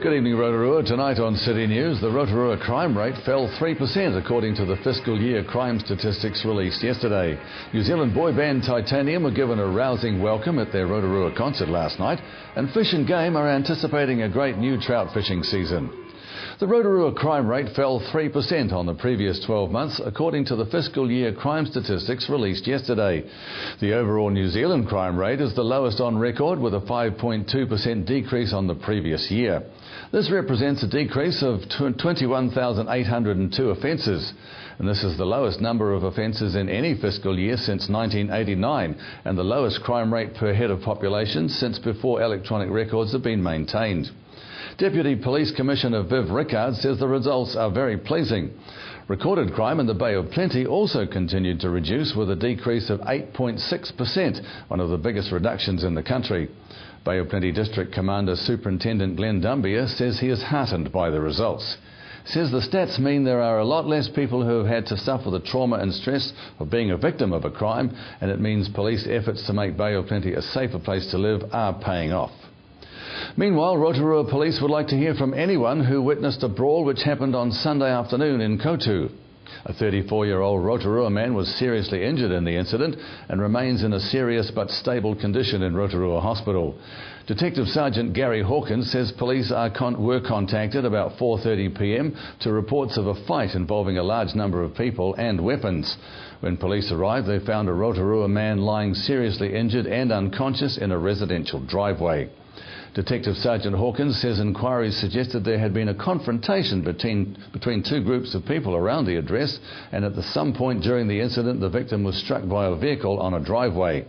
Good evening, Rotorua. Tonight on City News, the Rotorua crime rate fell 3% according to the fiscal year crime statistics released yesterday. New Zealand boy band Titanium were given a rousing welcome at their Rotorua concert last night, and Fish and Game are anticipating a great new trout fishing season. The Rotorua crime rate fell 3% on the previous 12 months, according to the fiscal year crime statistics released yesterday. The overall New Zealand crime rate is the lowest on record, with a 5.2% decrease on the previous year. This represents a decrease of 21,802 offences, and this is the lowest number of offences in any fiscal year since 1989, and the lowest crime rate per head of population since before electronic records have been maintained. Deputy Police Commissioner Viv Rickard says the results are very pleasing. Recorded crime in the Bay of Plenty also continued to reduce, with a decrease of 8.6%, one of the biggest reductions in the country. Bay of Plenty District Commander Superintendent Glenn Dumbier says he is heartened by the results. Says the stats mean there are a lot less people who have had to suffer the trauma and stress of being a victim of a crime, and it means police efforts to make Bay of Plenty a safer place to live are paying off. Meanwhile, Rotorua Police would like to hear from anyone who witnessed a brawl which happened on Sunday afternoon in Kotu. A 34-year-old Rotorua man was seriously injured in the incident and remains in a serious but stable condition in Rotorua Hospital. Detective Sergeant Gary Hawkins says police were contacted about 4:30 p.m. to reports of a fight involving a large number of people and weapons. When police arrived, they found a Rotorua man lying seriously injured and unconscious in a residential driveway. Detective Sergeant Hawkins says inquiries suggested there had been a confrontation between two groups of people around the address, and at some point during the incident the victim was struck by a vehicle on a driveway.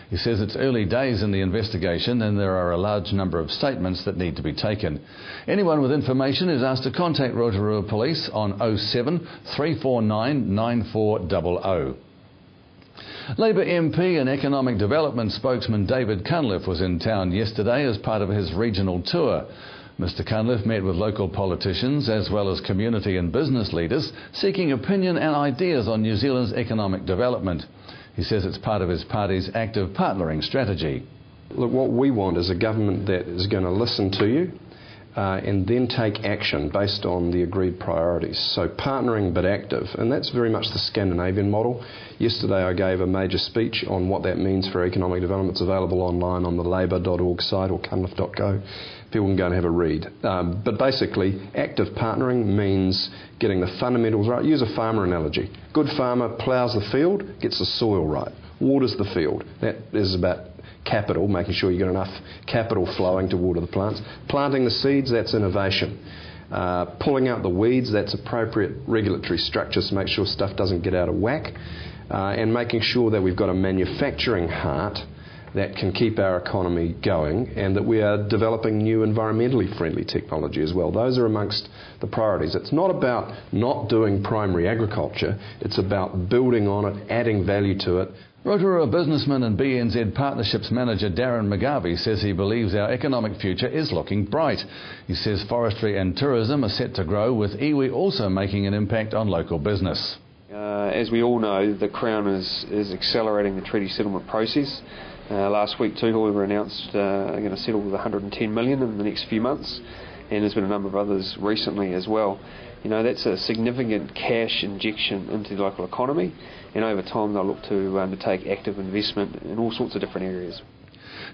He says it's early days in the investigation and there are a large number of statements that need to be taken. Anyone with information is asked to contact Rotorua Police on 07 349 9400. Labor MP and Economic Development spokesman David Cunliffe was in town yesterday as part of his regional tour. Mr Cunliffe met with local politicians as well as community and business leaders, seeking opinion and ideas on New Zealand's economic development. He says it's part of his party's active partnering strategy. Look, what we want is a government that is going to listen to you and then take action based on the agreed priorities. So partnering but active, and that's very much the Scandinavian model. Yesterday I gave a major speech on what that means for economic development. It's available online on the labour.org site or cunliffe.co. People can go and have a read. But basically, active partnering means getting the fundamentals right. Use a farmer analogy. Good farmer ploughs the field, gets the soil right, waters the field. That is about capital, making sure you've got enough capital flowing to water the plants. Planting the seeds, that's innovation. Pulling out the weeds, that's appropriate regulatory structures to make sure stuff doesn't get out of whack. And making sure that we've got a manufacturing heart that can keep our economy going, and that we are developing new environmentally friendly technology as well. Those are amongst the priorities. It's not about not doing primary agriculture, it's about building on it, adding value to it. Rotorua businessman and BNZ Partnerships Manager Darren McGarvey says he believes our economic future is looking bright. He says forestry and tourism are set to grow, with iwi also making an impact on local business. As we all know, the Crown is accelerating the treaty settlement process. Last week, Tūhoe announced they're going to settle with 110 million in the next few months, and there's been a number of others recently as well. You know, that's a significant cash injection into the local economy, and over time they'll look to undertake active investment in all sorts of different areas.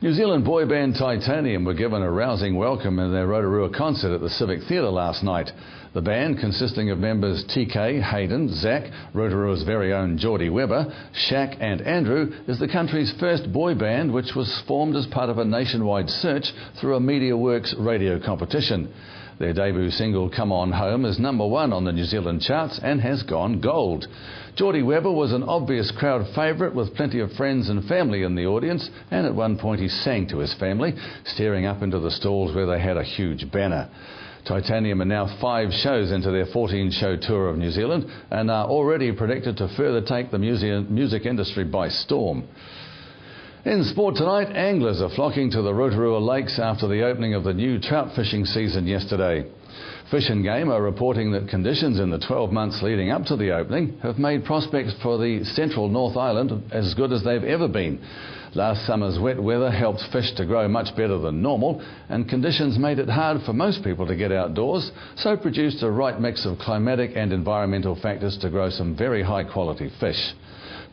New Zealand boy band Titanium were given a rousing welcome in their Rotorua concert at the Civic Theatre last night. The band, consisting of members TK, Hayden, Zach, Rotorua's very own Geordie Webber, Shaq and Andrew, is the country's first boy band which was formed as part of a nationwide search through a MediaWorks radio competition. Their debut single, Come On Home, is #1 on the New Zealand charts and has gone gold. Geordie Webber was an obvious crowd favourite, with plenty of friends and family in the audience, and at one point he sang to his family, staring up into the stalls where they had a huge banner. Titanium are now 5 shows into their 14-show tour of New Zealand and are already predicted to further take the music industry by storm. In sport tonight, anglers are flocking to the Rotorua lakes after the opening of the new trout fishing season yesterday. Fish and Game are reporting that conditions in the 12 months leading up to the opening have made prospects for the central North Island as good as they've ever been. Last summer's wet weather helped fish to grow much better than normal, and conditions made it hard for most people to get outdoors, so produced a right mix of climatic and environmental factors to grow some very high quality fish.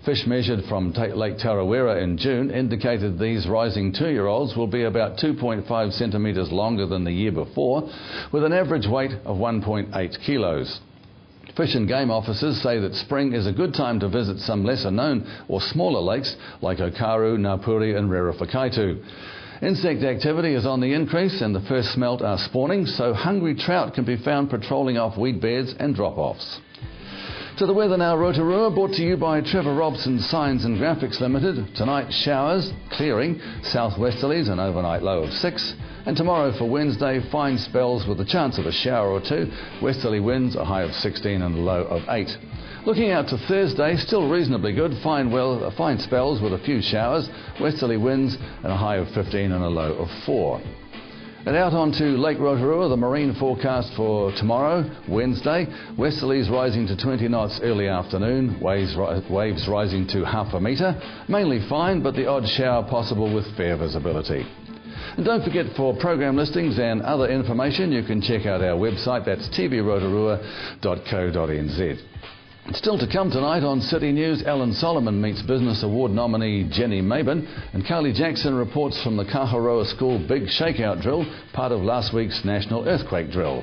Fish measured from Lake Tarawera in June indicated these rising 2-year-olds will be about 2.5 centimetres longer than the year before, with an average weight of 1.8 kilos. Fish and Game officers say that spring is a good time to visit some lesser known or smaller lakes like Okaru, Ngāpuri and Rerewhakaitu. Insect activity is on the increase and the first smelt are spawning, so hungry trout can be found patrolling off weed beds and drop-offs. To the weather now, Rotorua, brought to you by Trevor Robson Signs and Graphics Limited. Tonight, showers, clearing, southwesterlies, an overnight low of 6. And tomorrow for Wednesday, fine spells with a chance of a shower or two. Westerly winds, a high of 16 and a low of 8. Looking out to Thursday, still reasonably good. Fine spells with a few showers. Westerly winds and a high of 15 and a low of 4. And out onto Lake Rotorua, the marine forecast for tomorrow, Wednesday. Westerlies rising to 20 knots early afternoon, waves rising to half a metre. Mainly fine, but the odd shower possible with fair visibility. And don't forget, for program listings and other information, you can check out our website. That's tvrotorua.co.nz. Still to come tonight on City News, Alan Solomon meets Business Award nominee Jenny Mabin, and Carly Jackson reports from the Kaharoa School Big Shakeout Drill, part of last week's National Earthquake Drill.